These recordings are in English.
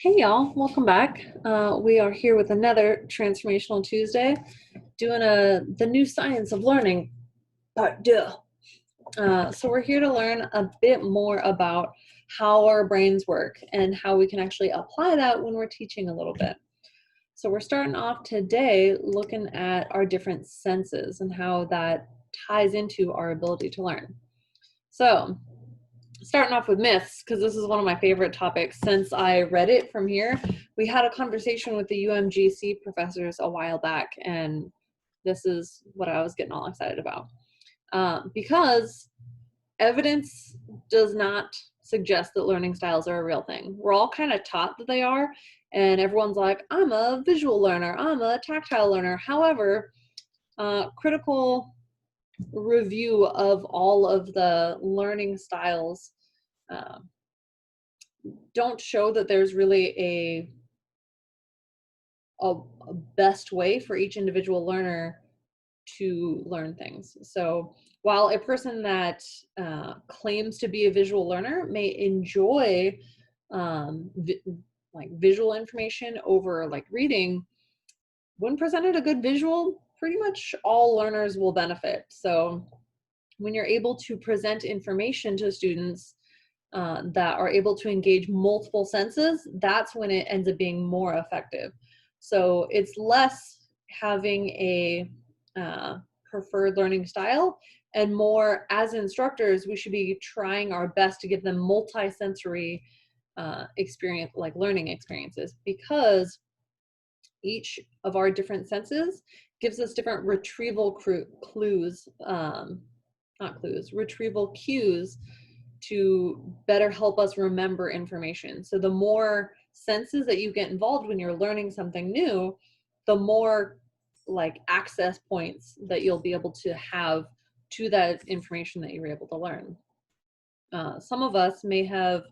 Hey y'all, welcome back. We are here with another Transformational Tuesday, doing the new science of learning, part two. So we're here to learn a bit more about how our brains work and how we can actually apply that when we're teaching a little bit. So we're starting off today looking at our different senses and how that ties into our ability to learn. So starting off with myths, because this is one of my favorite topics since I read it from here. We had a conversation with the UMGC professors a while back, and this is what I was getting all excited about. Because evidence does not suggest that learning styles are a real thing. We're all kind of taught that they are, and everyone's like, I'm a visual learner, I'm a tactile learner. However, critical review of all of the learning styles don't show that there's really a best way for each individual learner to learn things. So while a person that claims to be a visual learner may enjoy like visual information over like reading, when presented a good visual, pretty much all learners will benefit. So when you're able to present information to students that are able to engage multiple senses, that's when it ends up being more effective. So it's less having a preferred learning style and more, as instructors, we should be trying our best to give them multi-sensory experience, like learning experiences, because each of our different senses gives us different retrieval clues, not clues, retrieval cues to better help us remember information. So the more senses that you get involved when you're learning something new, the more like access points that you'll be able to have to that information that you were able to learn. Some of us may have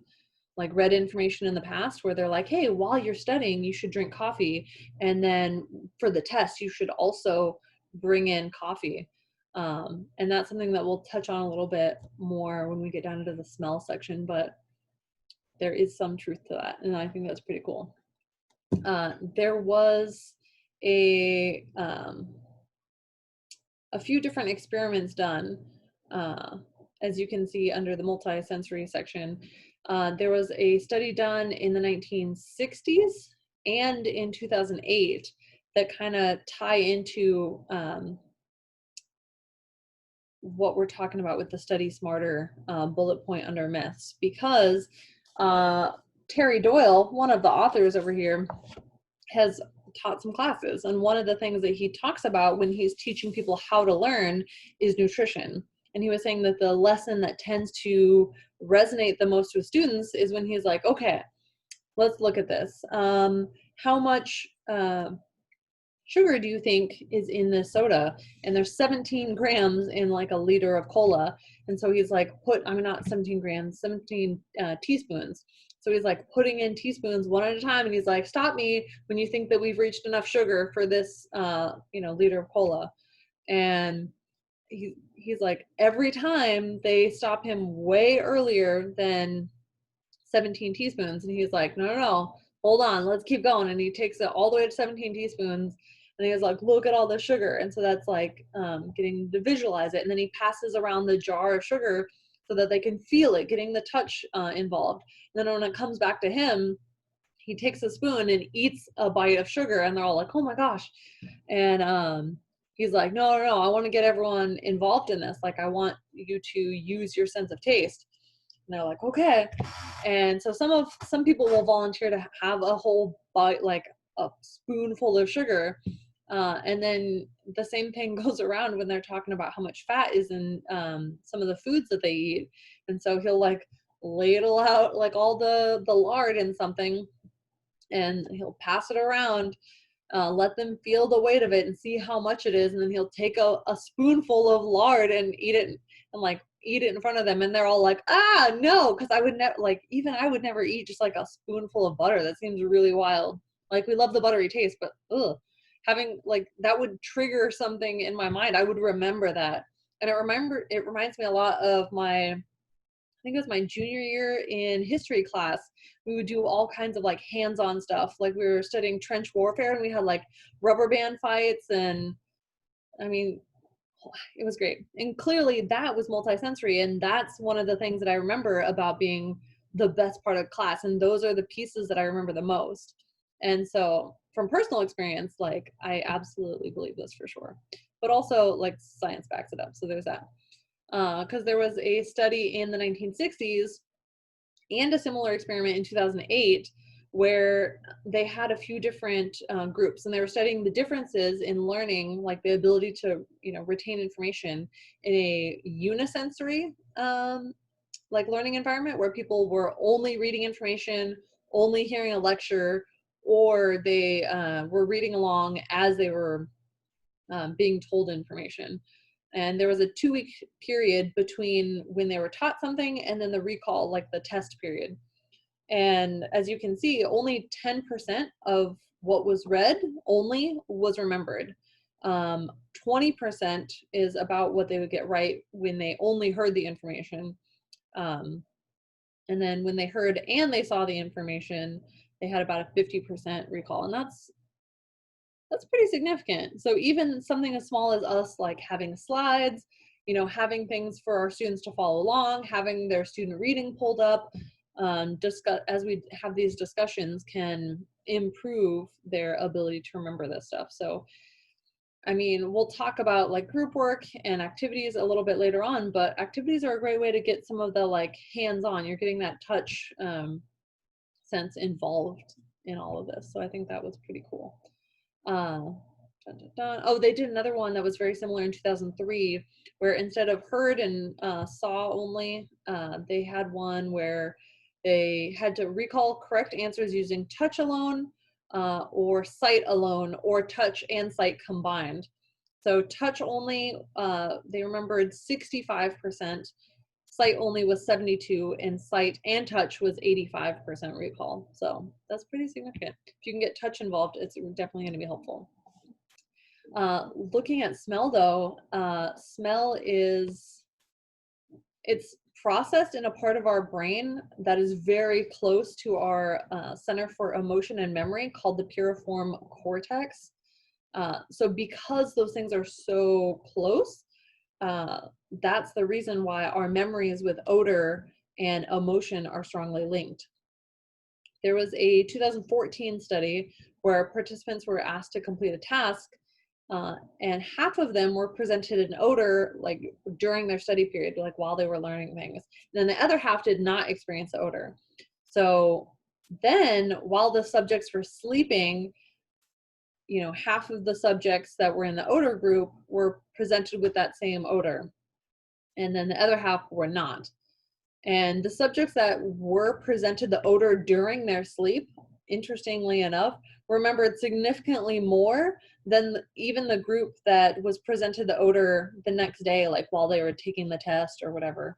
like read information in the past where they're like, hey, while you're studying, you should drink coffee. And then for the test, you should also bring in coffee. And that's something that we'll touch on a little bit more when we get down into the smell section, but there is some truth to that. And I think that's pretty cool. There was a few different experiments done, as you can see under the multisensory section. There was a study done in the 1960s and in 2008 that kind of tie into what we're talking about with the study smarter bullet point under myths, because Terry Doyle, one of the authors over here, has taught some classes, and one of the things that he talks about when he's teaching people how to learn is nutrition. And he was saying that the lesson that tends to resonate the most with students is when he's like, okay, let's look at this. How much sugar do you think is in this soda? And there's 17 grams in like a liter of cola. And so he's like, not 17 grams, 17 teaspoons. So he's like putting in teaspoons one at a time, and he's like, stop me when you think that we've reached enough sugar for this, liter of cola. And he's like, every time they stop him way earlier than 17 teaspoons. And he's like, no, hold on, let's keep going. And he takes it all the way to 17 teaspoons. And he was like, look at all the sugar. And so that's like getting to visualize it. And then he passes around the jar of sugar so that they can feel it, getting the touch involved. And then when it comes back to him, he takes a spoon and eats a bite of sugar. And they're all like, oh my gosh. And he's like, no, I want to get everyone involved in this. Like, I want you to use your sense of taste. And they're like, okay. And so some people will volunteer to have a whole bite, like a spoonful of sugar. And then the same thing goes around when they're talking about how much fat is in some of the foods that they eat. And so he'll like ladle out like all the lard in something, and he'll pass it around, let them feel the weight of it and see how much it is. And then he'll take a spoonful of lard and eat it, and like eat it in front of them. And they're all like, no, because I would never, like, even I would never eat just like a spoonful of butter. That seems really wild. Like, we love the buttery taste, but having like that would trigger something in my mind. I would remember that. And it reminds me a lot of I think it was my junior year in history class, we would do all kinds of like hands-on stuff. Like we were studying trench warfare and we had like rubber band fights, and I mean, it was great. And clearly that was multisensory, and that's one of the things that I remember about being the best part of class, and those are the pieces that I remember the most. And so from personal experience, like I absolutely believe this for sure, but also like science backs it up. So there's that. Because there was a study in the 1960s and a similar experiment in 2008 where they had a few different groups, and they were studying the differences in learning, like the ability to, you know, retain information in a unisensory like learning environment where people were only reading information, only hearing a lecture, or they were reading along as they were being told information. And there was a 2-week period between when they were taught something and then the recall, like the test period. And as you can see, only 10% of what was read only was remembered. 20% is about what they would get right when they only heard the information. And then when they heard and they saw the information, they had about a 50% recall. And that's pretty significant. So even something as small as us, like having slides, you know, having things for our students to follow along, having their student reading pulled up, discuss as we have these discussions, can improve their ability to remember this stuff. So, I mean, we'll talk about like group work and activities a little bit later on, but activities are a great way to get some of the like hands-on. You're getting that touch sense involved in all of this. So I think that was pretty cool. Oh, they did another one that was very similar in 2003, where instead of heard and saw only, they had one where they had to recall correct answers using touch alone, or sight alone, or touch and sight combined. So touch only, they remembered 65%, sight only was 72, and sight and touch was 85% recall. So that's pretty significant. If you can get touch involved, it's definitely going to be helpful. Looking at smell though, smell it's processed in a part of our brain that is very close to our Center for Emotion and Memory called the piriform cortex. So because those things are so close, that's the reason why our memories with odor and emotion are strongly linked. There was a 2014 study where participants were asked to complete a task, and half of them were presented an odor like during their study period, like while they were learning things. And then the other half did not experience the odor. So then while the subjects were sleeping, you know, half of the subjects that were in the odor group were presented with that same odor, and then the other half were not. And the subjects that were presented the odor during their sleep, interestingly enough, remembered significantly more than even the group that was presented the odor the next day, like while they were taking the test or whatever.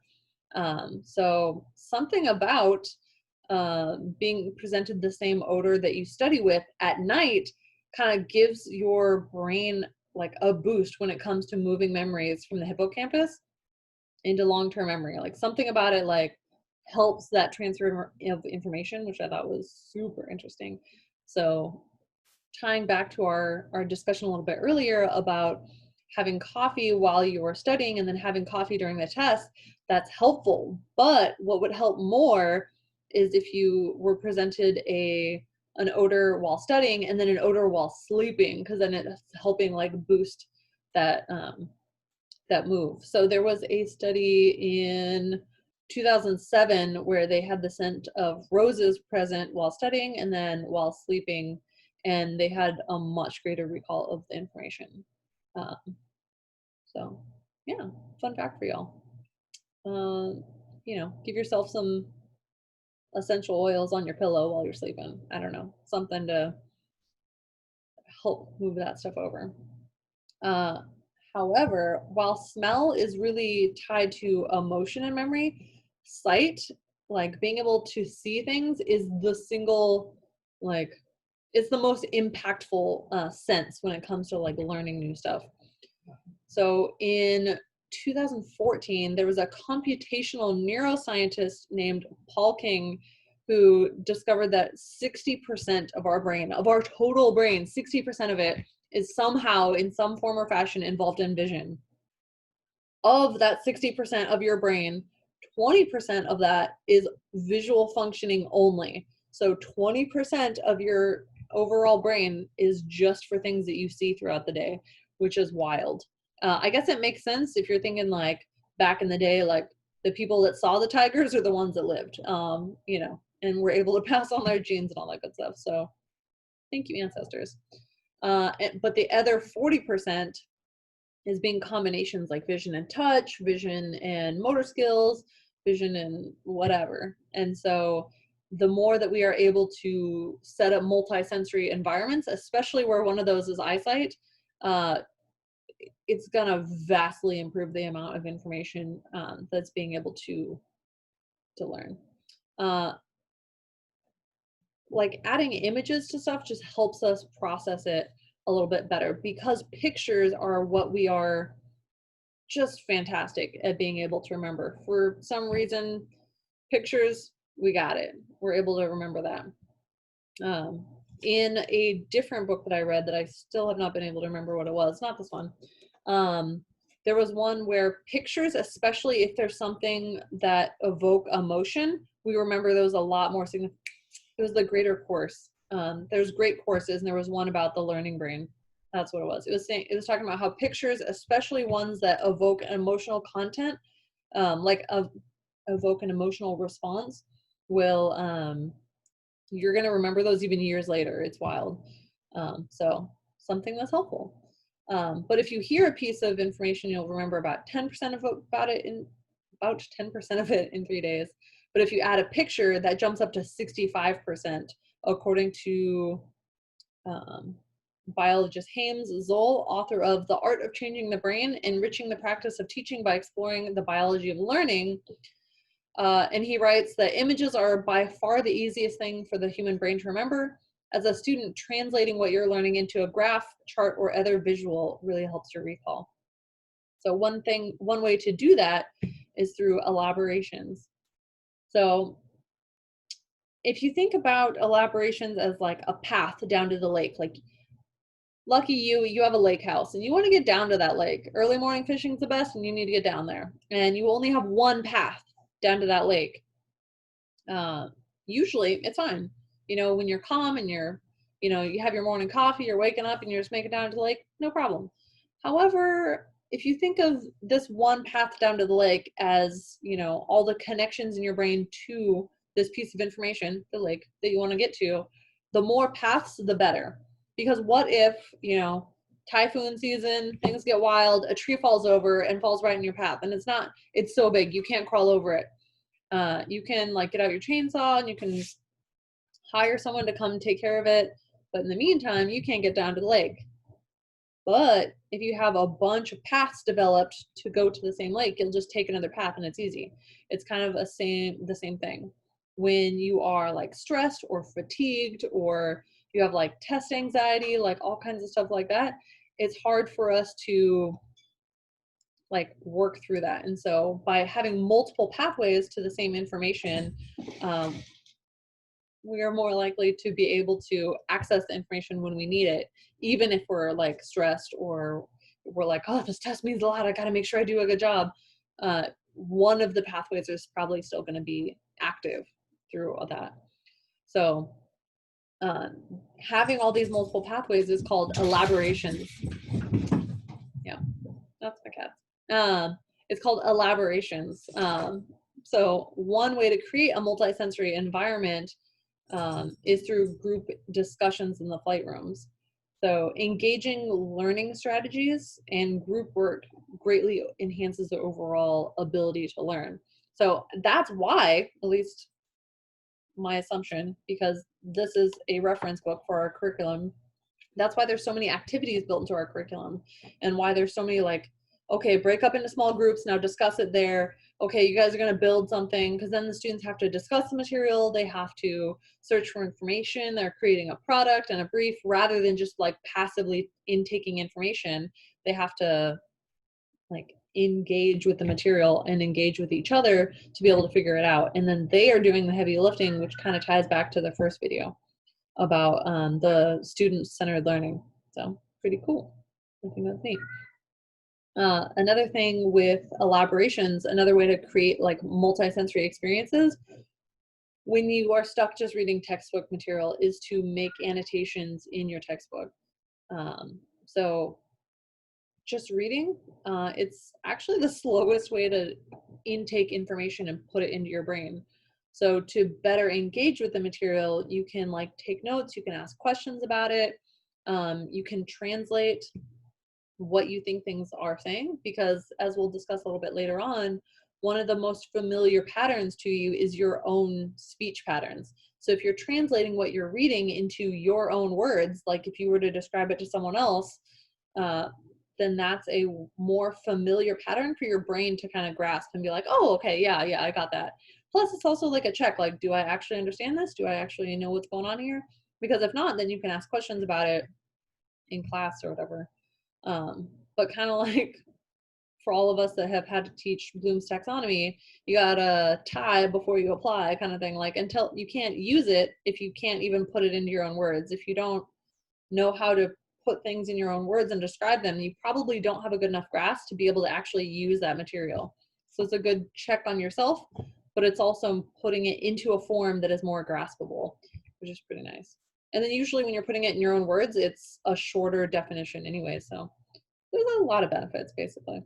So something about being presented the same odor that you study with at night kind of gives your brain like a boost when it comes to moving memories from the hippocampus into long-term memory. Like something about it like helps that transfer of information, which I thought was super interesting. So tying back to our discussion a little bit earlier about having coffee while you were studying and then having coffee during the test, that's helpful. But what would help more is if you were presented an odor while studying and then an odor while sleeping, because then it's helping like boost that that move. So there was a study in 2007 where they had the scent of roses present while studying and then while sleeping, and they had a much greater recall of the information. So yeah, fun fact for y'all. You know, give yourself some essential oils on your pillow while you're sleeping. I don't know, something to help move that stuff over. However, while smell is really tied to emotion and memory, sight, like being able to see things, is the single, like, it's the most impactful sense when it comes to like learning new stuff. So in 2014, there was a computational neuroscientist named Paul King who discovered that 60% of our brain, of our total brain, 60% of it is somehow in some form or fashion involved in vision. Of that 60% of your brain, 20% of that is visual functioning only. So 20% of your overall brain is just for things that you see throughout the day, which is wild. I guess it makes sense if you're thinking like back in the day, like the people that saw the tigers are the ones that lived, you know, and were able to pass on their genes and all that good stuff. So thank you, ancestors. But the other 40% is being combinations like vision and touch, vision and motor skills, vision and whatever. And so the more that we are able to set up multi-sensory environments, especially where one of those is eyesight, it's gonna vastly improve the amount of information that's being able to learn. Like adding images to stuff just helps us process it a little bit better, because pictures are what we are just fantastic at being able to remember. For some reason, pictures, we got it. We're able to remember that. In a different book that I read that I still have not been able to remember what it was, not this one, there was one where pictures, especially if there's something that evoke emotion, we remember those a lot more significant. It was the Greater Course. There's great courses, and there was one about the learning brain. That's what it was. It was talking about how pictures, especially ones that evoke an emotional content, evoke an emotional response, will you're gonna remember those even years later. It's wild. So something that's helpful. But if you hear a piece of information, you'll remember about 10% of about 10% of it in 3 days. But if you add a picture, that jumps up to 65%, according to biologist Hames Zoll, author of The Art of Changing the Brain, Enriching the Practice of Teaching by Exploring the Biology of Learning. And he writes that images are by far the easiest thing for the human brain to remember. As a student, translating what you're learning into a graph, chart, or other visual really helps your recall. So one way to do that is through elaborations. So if you think about elaborations as like a path down to the lake, like lucky you have a lake house and you want to get down to that lake. Early morning fishing is the best and you need to get down there. And you only have one path down to that lake. Usually it's fine. You know, when you're calm and you have your morning coffee, you're waking up and you're just making it down to the lake, no problem. However, if you think of this one path down to the lake as, all the connections in your brain to this piece of information, the lake that you want to get to, the more paths, the better. Because what if, typhoon season, things get wild, a tree falls over and falls right in your path, and it's so big, you can't crawl over it. You can get out your chainsaw and you can hire someone to come take care of it. But in the meantime, you can't get down to the lake. But if you have a bunch of paths developed to go to the same lake, you'll just take another path and it's easy. It's kind of the same thing. When you are stressed or fatigued, or you have test anxiety, all kinds of stuff like that, it's hard for us to work through that. And so by having multiple pathways to the same information, we are more likely to be able to access the information when we need it, even if we're stressed or we're oh, this test means a lot, I got to make sure I do a good job. One of the pathways is probably still going to be active through all that. So having all these multiple pathways is called elaborations. Yeah, that's my cat. It's called elaborations. So one way to create a multisensory environment is through group discussions in the flight rooms. So engaging learning strategies and group work greatly enhances the overall ability to learn. So that's why, at least my assumption, because this is a reference book for our curriculum, that's why there's so many activities built into our curriculum, and why there's so many okay, break up into small groups, now discuss it there. Okay, you guys are going to build something, because then the students have to discuss the material, they have to search for information, they're creating a product and a brief, rather than just passively intaking information. They have to engage with the material and engage with each other to be able to figure it out. And then they are doing the heavy lifting, which kind of ties back to the first video about the student-centered learning. So pretty cool. I think that's neat. Another thing with elaborations, another way to create like multi-sensory experiences when you are stuck just reading textbook material is to make annotations in your textbook. So just reading, it's actually the slowest way to intake information and put it into your brain. So to better engage with the material, you can like take notes, you can ask questions about it, you can translate what you think things are saying, because as we'll discuss a little bit later on, one of the most familiar patterns to you is your own speech patterns. So if you're translating what you're reading into your own words, like if you were to describe it to someone else, then that's a more familiar pattern for your brain to kind of grasp and be like, oh, okay, yeah, I got that. Plus, it's also like a check, like, do I actually understand this? Do I actually know what's going on here? Because if not, then you can ask questions about it in class or whatever. But kind of like for all of us that have had to teach Bloom's taxonomy, you gotta tie before you apply kind of thing. Like until you can't use it if you can't even put it into your own words. If you don't know how to put things in your own words and describe them, you probably don't have a good enough grasp to be able to actually use that material. So it's a good check on yourself, but it's also putting it into a form that is more graspable, which is pretty nice. And then usually when you're putting it in your own words, it's a shorter definition anyway. So there's a lot of benefits basically.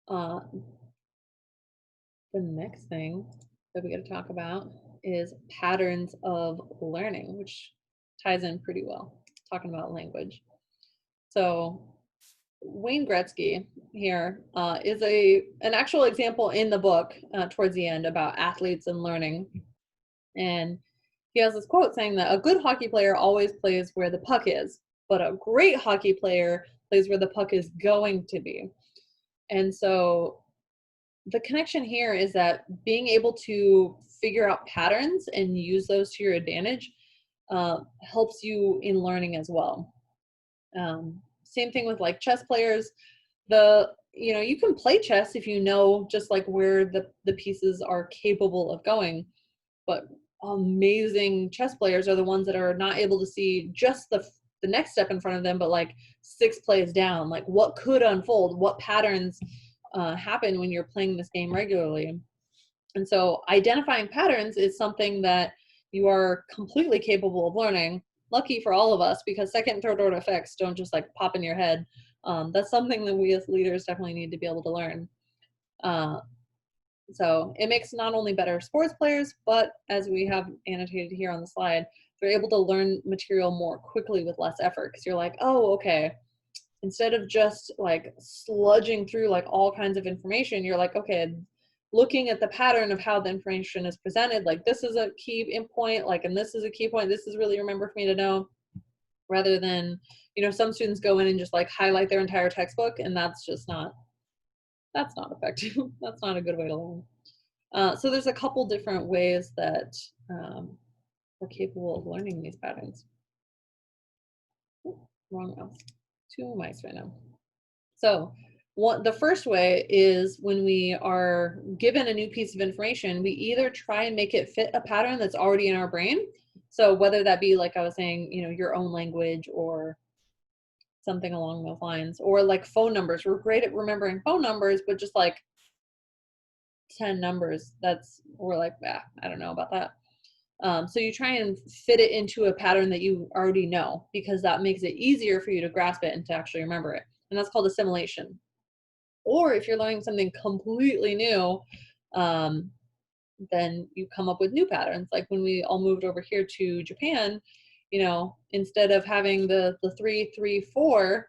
The next thing that we got to talk about is patterns of learning, which ties in pretty well, talking about language. So Wayne Gretzky here is an actual example in the book towards the end about athletes and learning. And he has this quote saying that a good hockey player always plays where the puck is, but a great hockey player plays where the puck is going to be. And so the connection here is that being able to figure out patterns and use those to your advantage helps you in learning as well. Same thing with like chess players. You can play chess if you know just like where the pieces are capable of going, but amazing chess players are the ones that are not able to see just the next step in front of them, but like 6 plays down, like what could unfold, what patterns happen when you're playing this game regularly. And so identifying patterns is something that you are completely capable of learning. Lucky for all of us, because second and third order effects don't just like pop in your head. That's something that we as leaders definitely need to be able to learn. So it makes not only better sports players, but as we have annotated here on the slide, they're able to learn material more quickly with less effort, because you're like, oh, okay. Instead of just like sludging through like all kinds of information, you're like, okay, looking at the pattern of how the information is presented, like this is a key point, like, and this is a key point, this is really remember for me to know, rather than, some students go in and just like highlight their entire textbook, and that's not effective. That's not a good way to learn. So there's a couple different ways that we're capable of learning these patterns. Wrong mouse. 2 mice right now. So the first way is when we are given a new piece of information, we either try and make it fit a pattern that's already in our brain. So whether that be, like I was saying, your own language or something along those lines, or like phone numbers. We're great at remembering phone numbers, but just like 10 numbers, we're like, I don't know about that. So you try and fit it into a pattern that you already know, because that makes it easier for you to grasp it and to actually remember it. And that's called assimilation. Or if you're learning something completely new, then you come up with new patterns. Like when we all moved over here to Japan, instead of having the 3-3-4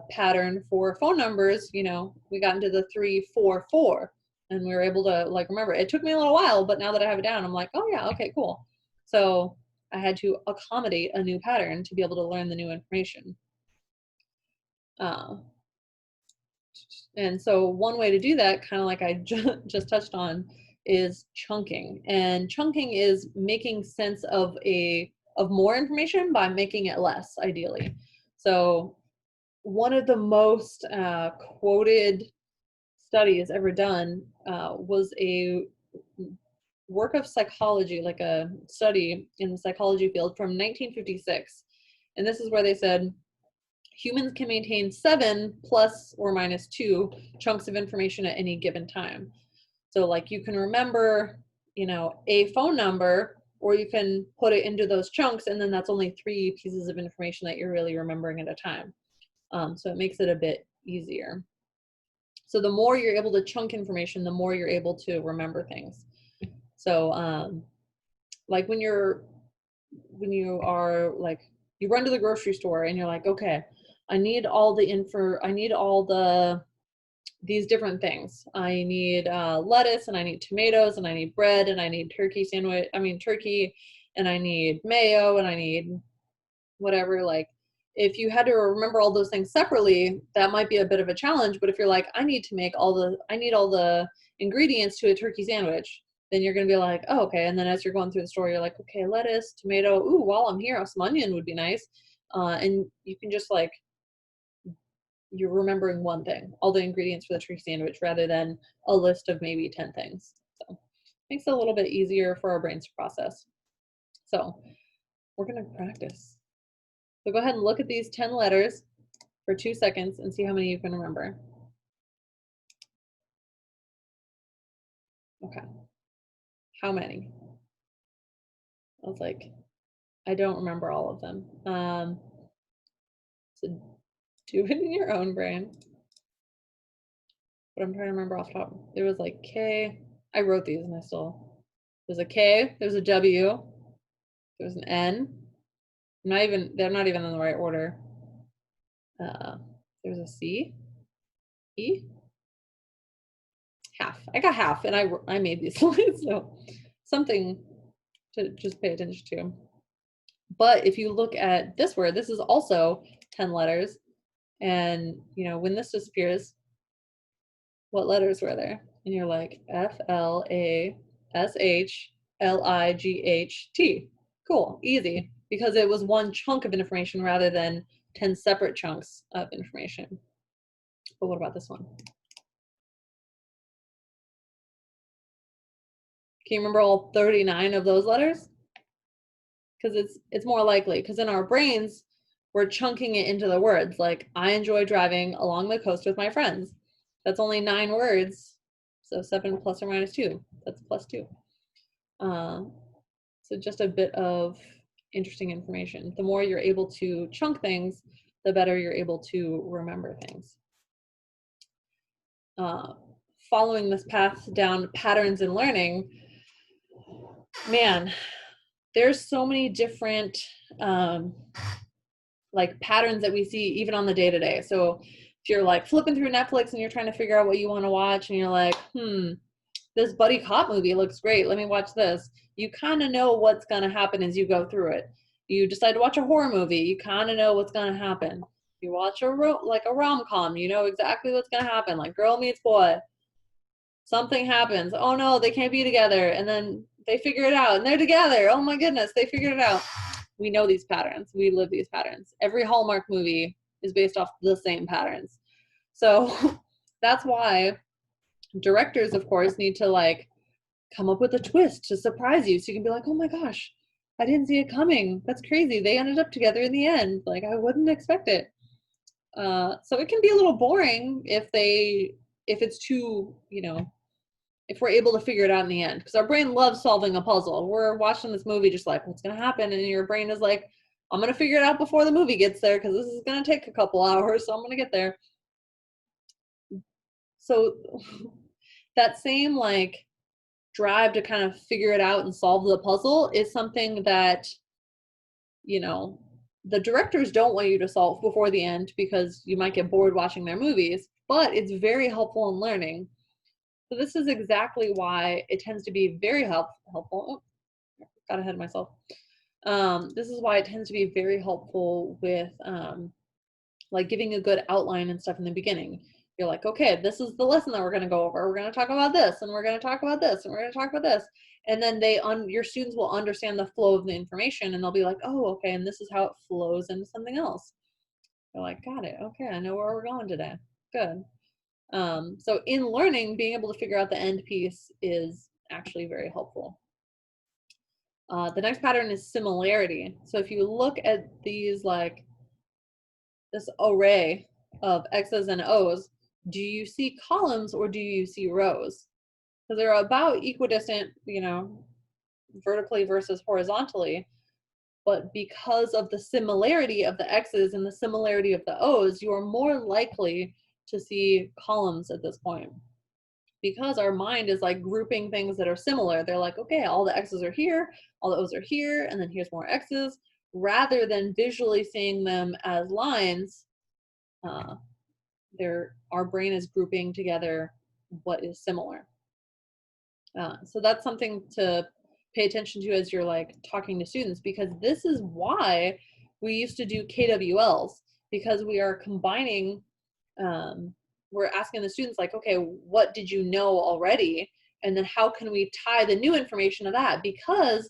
pattern for phone numbers, we got into the 3-4-4. And we were able to like remember. It took me a little while, but now that I have it down, I'm like, oh yeah, okay, cool. So I had to accommodate a new pattern to be able to learn the new information. And so one way to do that, kind of like I just touched on, is chunking. And chunking is making sense of more information by making it less, ideally. So one of the most quoted studies ever done was a work of psychology, like a study in the psychology field from 1956. And this is where they said humans can maintain 7 plus or minus 2 chunks of information at any given time. So like you can remember, a phone number, or you can put it into those chunks, and then that's only 3 pieces of information that you're really remembering at a time. So it makes it a bit easier. So the more you're able to chunk information, the more you're able to remember things. So like when you are like, you run to the grocery store and you're like, okay, I need all these different things. I need lettuce, and I need tomatoes, and I need bread, and I need turkey, and I need mayo, and I need whatever. Like, if you had to remember all those things separately, that might be a bit of a challenge. But if you're like, I need all the ingredients to a turkey sandwich, then you're going to be like, oh, okay. And then as you're going through the store, you're like, okay, lettuce, tomato. Ooh, while I'm here, some onion would be nice. And you can just like, you're remembering one thing, all the ingredients for the turkey sandwich, rather than a list of maybe 10 things. So makes it a little bit easier for our brains to process. So we're going to practice. So go ahead and look at these 10 letters for 2 seconds and see how many you can remember. Okay. How many? I was like, I don't remember all of them. So do it in your own brain. But I'm trying to remember off the top. There was like K. I wrote these and there's a K, there's a W, there's an N. They're not even in the right order. There's a C, E, half. I got half, and I made these slides, so something to just pay attention to. But if you look at this word, this is also 10 letters. And, when this disappears, what letters were there? And you're like, FLASHLIGHT. Cool, easy, because it was one chunk of information rather than 10 separate chunks of information. But what about this one? Can you remember all 39 of those letters? Because it's more likely, because in our brains, we're chunking it into the words. Like, I enjoy driving along the coast with my friends. That's only 9 words. So 7 plus or minus 2, that's plus 2. So just a bit of interesting information. The more you're able to chunk things, the better you're able to remember things. Following this path down patterns in learning, man, there's so many different like patterns that we see even on the day-to-day. So if you're like flipping through Netflix and you're trying to figure out what you want to watch, and you're like, this buddy cop movie looks great, let me watch this. You kind of know what's going to happen as you go through it. You decide to watch a horror movie, you kind of know what's going to happen. You watch a rom-com, you know exactly what's going to happen. Like girl meets boy, something happens, oh no, they can't be together, and then they figure it out and they're together, oh my goodness, they figured it out. We know these patterns, we live these patterns. Every Hallmark movie is based off the same patterns. So that's why directors, of course, need to like come up with a twist to surprise you, so you can be like, oh my gosh, I didn't see it coming, that's crazy, they ended up together in the end, like I wouldn't expect it. So it can be a little boring if it's too, if we're able to figure it out in the end, because our brain loves solving a puzzle. We're watching this movie just like, what's going to happen? And your brain is like, I'm going to figure it out before the movie gets there, because this is going to take a couple hours, so I'm going to get there. So that same like drive to kind of figure it out and solve the puzzle is something that, the directors don't want you to solve before the end, because you might get bored watching their movies, but it's very helpful in learning. So this is exactly why it tends to be very helpful. Oh, got ahead of myself. This is why it tends to be very helpful with like giving a good outline and stuff in the beginning. You're like, okay, this is the lesson that we're going to go over. We're going to talk about this, and we're going to talk about this, and we're going to talk about this. And then your students will understand the flow of the information, and they'll be like, oh, okay, and this is how it flows into something else. You're like, got it. Okay, I know where we're going today. Good. So in learning, being able to figure out the end piece is actually very helpful. The next pattern is similarity. So if you look at these, like this array of X's and O's, do you see columns or do you see rows? Because they're about equidistant, you know, vertically versus horizontally. But because of the similarity of the X's and the similarity of the O's, you are more likely to see columns at this point. Because our mind is like grouping things that are similar. They're like, okay, all the X's are here, all the O's are here, and then here's more X's. Rather than visually seeing them as lines, uh, our brain is grouping together what is similar. So that's something to pay attention to as you're like talking to students, because this is why we used to do KWLs, because we are combining, we're asking the students like, okay, what did you know already? And then how can we tie the new information to that? Because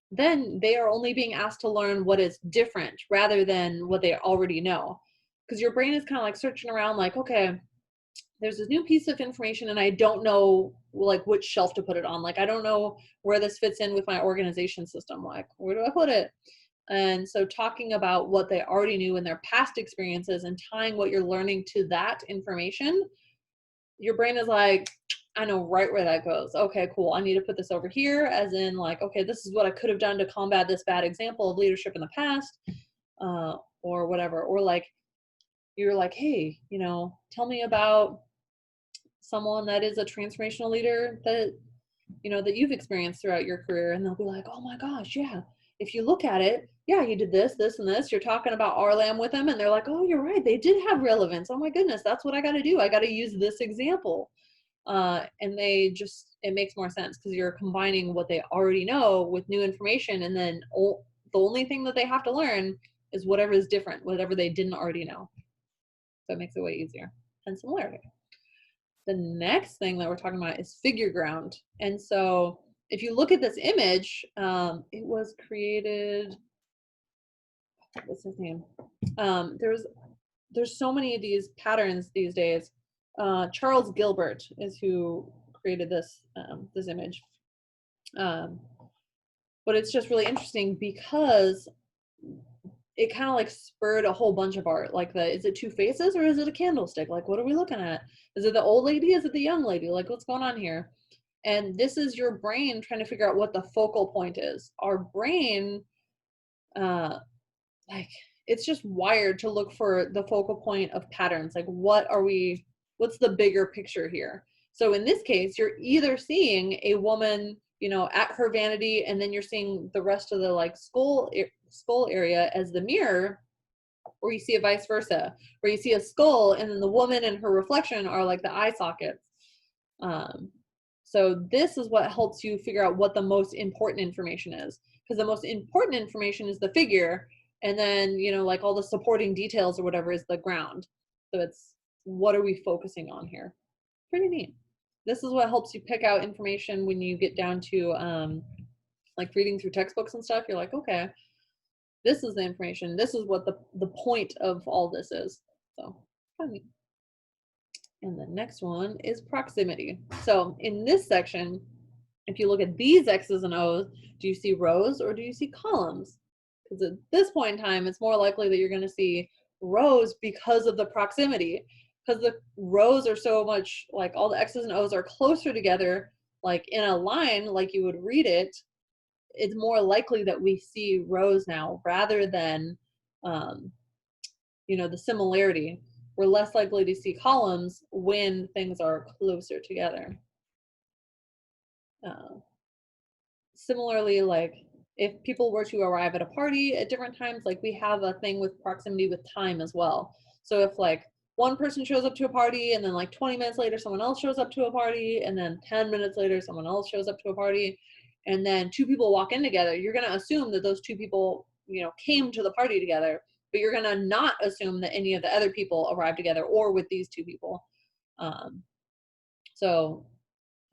then they are only being asked to learn what is different rather than what they already know. Because your brain is kind of like searching around like, okay, there's this new piece of information and I don't know like which shelf to put it on. Like, I don't know where this fits in with my organization system. Like, where do I put it? And so talking about what they already knew in their past experiences and tying what you're learning to that information, your brain is like, I know right where that goes. Okay, cool. I need to put this over here, as in like, okay, this is what I could have done to combat this bad example of leadership in the past, or whatever. Or like, you're like, hey, you know, tell me about someone that is a transformational leader that, you know, that you've experienced throughout your career. And they'll be like, oh my gosh, yeah, if you look at it, yeah, you did this, this, and this. You're talking about RLAM with them, and they're like, oh, you're right, they did have relevance. Oh my goodness, that's what I got to do. I got to use this example. And they just, it makes more sense because you're combining what they already know with new information, and then the only thing that they have to learn is whatever is different, whatever they didn't already know. So it makes it way easier. And similarity. The next thing that we're talking about is figure ground. And so if you look at this image, it was created, what's his name? There's so many of these patterns these days. Charles Gilbert is who created this, this image. But it's just really interesting because it kind of like spurred a whole bunch of art. Like, is it two faces or is it a candlestick? Like, what are we looking at? Is it the old lady? Is it the young lady? Like, what's going on here? And this is your brain trying to figure out what the focal point is. Our brain, like, it's just wired to look for the focal point of patterns. Like, what's the bigger picture here? So in this case, you're either seeing a woman, you know, at her vanity, and then you're seeing the rest of the like skull area as the mirror, or you see it vice versa, where you see a skull and then the woman and her reflection are like the eye sockets. So this is what helps you figure out what the most important information is, because the most important information is the figure, and then, you know, like all the supporting details or whatever is the ground. So it's, what are we focusing on here? Pretty neat. This is what helps you pick out information when you get down to like reading through textbooks and stuff. You're like, okay, this is the information. This is what the point of all this is. So funny. And the next one is proximity. So in this section, if you look at these X's and O's, do you see rows or do you see columns? Because at this point in time, it's more likely that you're going to see rows because of the proximity. Because the rows are so much, like all the X's and O's are closer together, like in a line, like you would read it, it's more likely that we see rows now rather than, you know, the similarity. We're less likely to see columns when things are closer together. Similarly, like if people were to arrive at a party at different times, like we have a thing with proximity with time as well. So if like one person shows up to a party and then like 20 minutes later someone else shows up to a party, and then 10 minutes later someone else shows up to a party, and then two people walk in together, you're going to assume that those two people, you know, came to the party together, but you're going to not assume that any of the other people arrived together or with these two people. So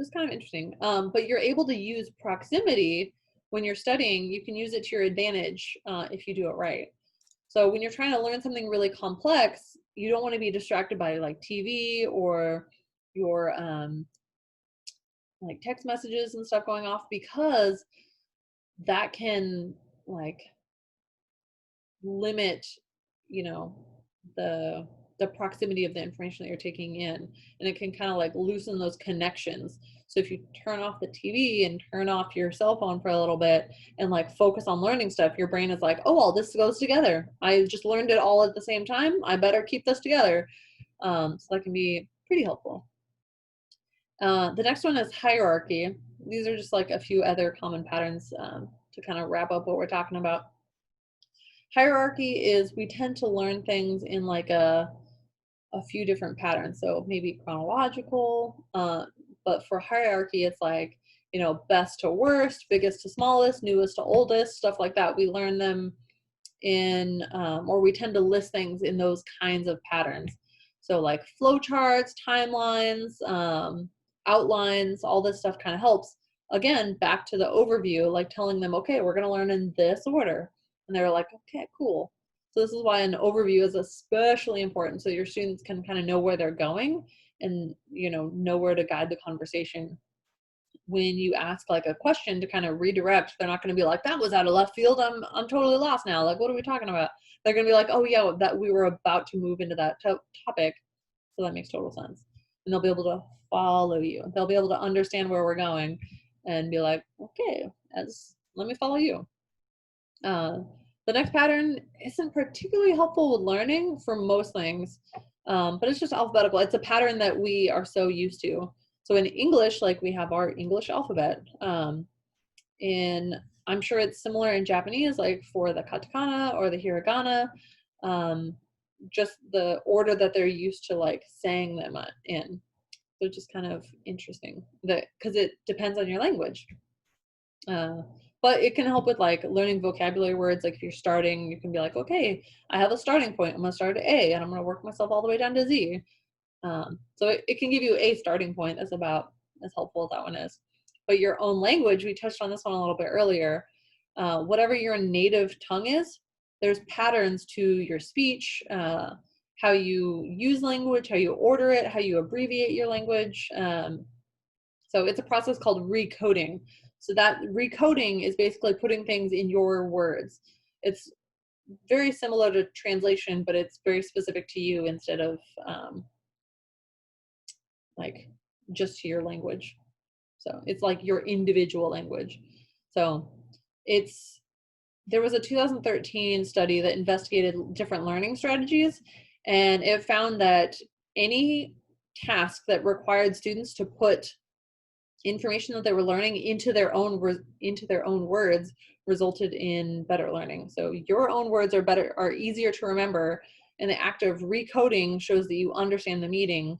it's kind of interesting. But you're able to use proximity when you're studying. You can use it to your advantage if you do it right. So when you're trying to learn something really complex, you don't want to be distracted by like TV or your like text messages and stuff going off, because that can like limit, you know, the the proximity of the information that you're taking in, and it can kind of like loosen those connections. So if you turn off the TV and turn off your cell phone for a little bit and like focus on learning stuff, your brain is like, oh, well, this goes together. I just learned it all at the same time. I better keep this together. So that can be pretty helpful. The next one is hierarchy. These are just like a few other common patterns to kind of wrap up what we're talking about. Hierarchy is we tend to learn things in like a few different patterns. So maybe chronological, but for hierarchy, it's like, you know, best to worst, biggest to smallest, newest to oldest, stuff like that. We learn them in, or we tend to list things in those kinds of patterns. So like flowcharts, timelines, outlines, all this stuff kind of helps. Again, back to the overview, like telling them, okay, we're going to learn in this order. And they're like, okay, cool. So this is why an overview is especially important, so your students can kind of know where they're going and, you know where to guide the conversation. When you ask like a question to kind of redirect, they're not going to be like, that was out of left field. I'm totally lost now. Like, what are we talking about? They're going to be like, oh yeah, that we were about to move into that topic. So that makes total sense. And they'll be able to follow you. They'll be able to understand where we're going and be like, okay, let me follow you. The next pattern isn't particularly helpful with learning for most things, but it's just alphabetical. It's a pattern that we are so used to. So in English, like we have our English alphabet, and I'm sure it's similar in Japanese, like for the katakana or the hiragana, just the order that they're used to like saying them in. So just kind of interesting that because it depends on your language. But it can help with like learning vocabulary words. Like if you're starting, you can be like, okay, I have a starting point. I'm going to start at A and I'm going to work myself all the way down to Z. So it can give you a starting point. That's about as helpful as that one is. But your own language, we touched on this one a little bit earlier. Whatever your native tongue is, there's patterns to your speech, how you use language, how you order it, how you abbreviate your language. So it's a process called recoding. So that recoding is basically putting things in your words. It's very similar to translation, but it's very specific to you instead of like just to your language. So it's like your individual language. So there was a 2013 study that investigated different learning strategies, and it found that any task that required students to put information that they were learning into their own words resulted in better learning. So your own words are easier to remember, and the act of recoding shows that you understand the meaning.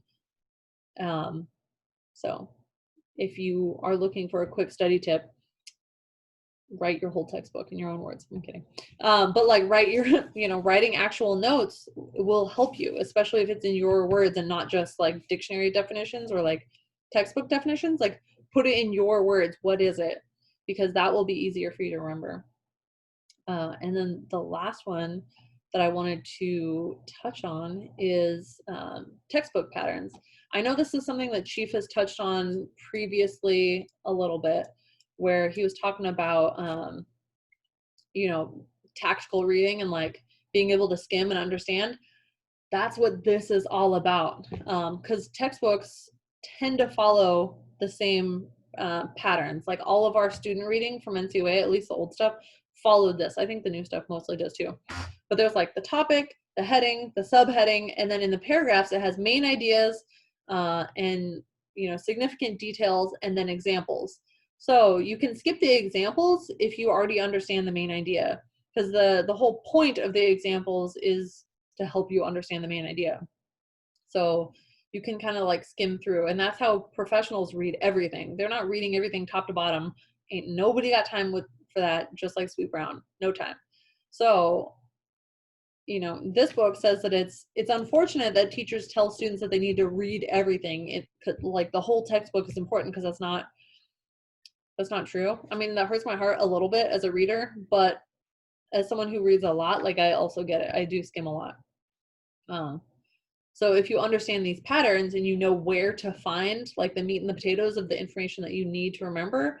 So if you are looking for a quick study tip, write your whole textbook in your own words. I'm kidding. But like writing actual notes will help you, especially if it's in your words and not just like dictionary definitions or like textbook definitions. Like put it in your words. What is it? Because that will be easier for you to remember. And then the last one that I wanted to touch on is textbook patterns. I know this is something that Chief has touched on previously a little bit, where he was talking about, tactical reading and like being able to skim and understand. That's what this is all about. Because textbooks tend to follow the same patterns. Like all of our student reading from NCOA, at least the old stuff, followed this. I think the new stuff mostly does too. But there's like the topic, the heading, the subheading, and then in the paragraphs it has main ideas and significant details, and then examples. So you can skip the examples if you already understand the main idea, because the whole point of the examples is to help you understand the main idea. So you can kind of like skim through, and that's how professionals read everything. They're not reading everything top to bottom. Ain't nobody got time for that, just like Sweet Brown. No time. So this book says that it's unfortunate that teachers tell students that they need to read everything. It could, like, the whole textbook is important, because that's not true. I mean, that hurts my heart a little bit as a reader, but as someone who reads a lot, like I also get it. I do skim a lot. So if you understand these patterns and you know where to find like the meat and the potatoes of the information that you need to remember,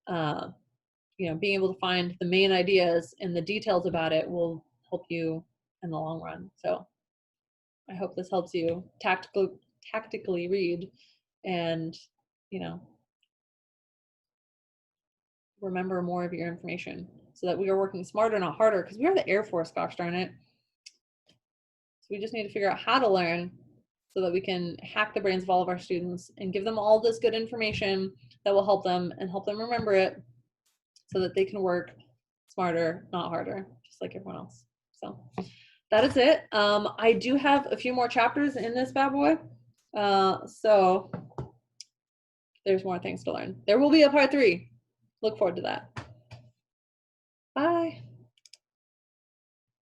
you know, being able to find the main ideas and the details about it will help you in the long run. So I hope this helps you tactically read and, you know, remember more of your information so that we are working smarter, not harder, because we are the Air Force, gosh darn it. So we just need to figure out how to learn so that we can hack the brains of all of our students and give them all this good information that will help them and help them remember it so that they can work smarter, not harder, just like everyone else. So that is it. I do have a few more chapters in this bad boy. So there's more things to learn. There will be a part 3. Look forward to that.